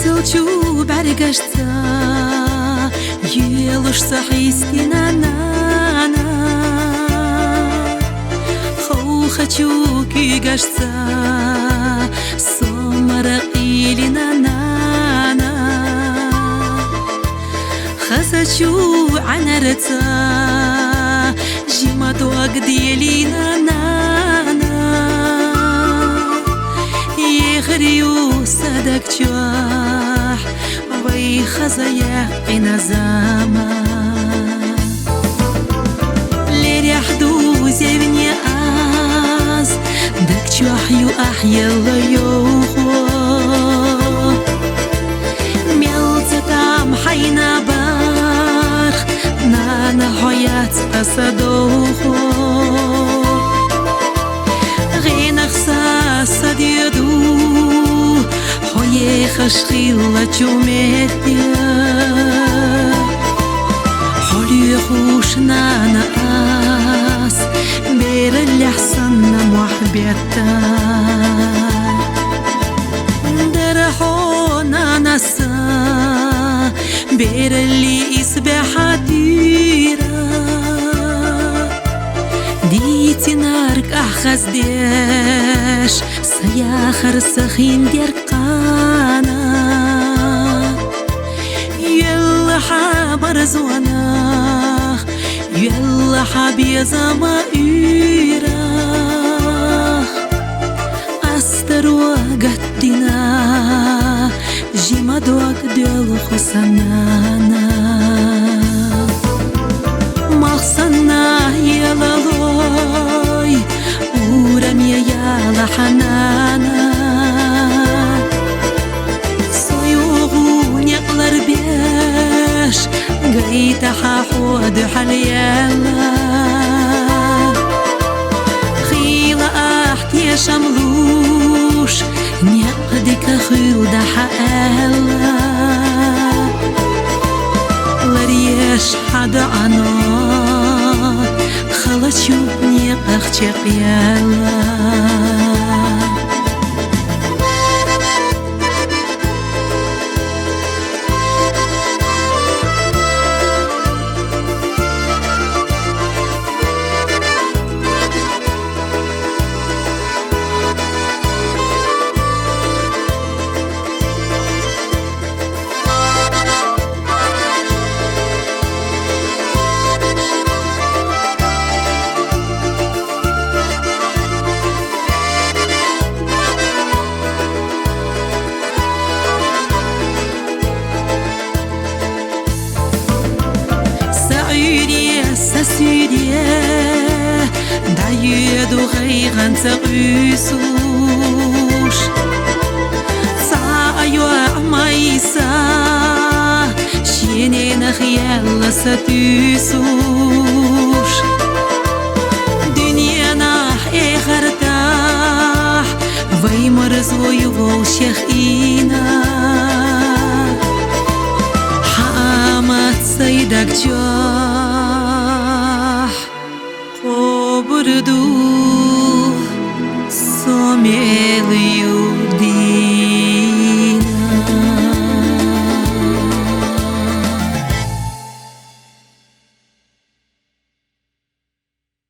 Selçuk برگشتا یلش صحیستی نانا خو خچوکی گشتا سمرقیلی نانا خزچو عنرتا جمدو اقديلي نانا يغريو صدق جواح وي خزايا قنا زاما لريح دوزي بني آز دك جواح يو أحيا الليوخو ميلتتام حينا بارخ نانا حيات قصدوخو غين اخساس ديدو حي خشخيلة جوميتيا حلي خوش نانا آس بير اللي حسنا محبيتا درحو نانا سا بير اللي يسبح ديرا ديتي نارك أحخز ديش سياخر سخين ديرقانا يلا حابر زواناخ يلا حابي زمائيراخ أستر وقتنا جيمد وقدل خسنانا مخصنا يلا لوي ورمي يلا حنانا صيوغون يقلر بيش قريت حاحود حليلا خيلة أحكي شملوش نيقدك خيودة حقالا لريش حد عنا خلص شوفني أختي قيالا سيديه دعيد غيغن تغيسوش سايو عميسا شينين خيال ستيسوش دنيا ناح غرداح وي مرزو يغو شيخينا حامت سيدك جاح قبردو سوميليو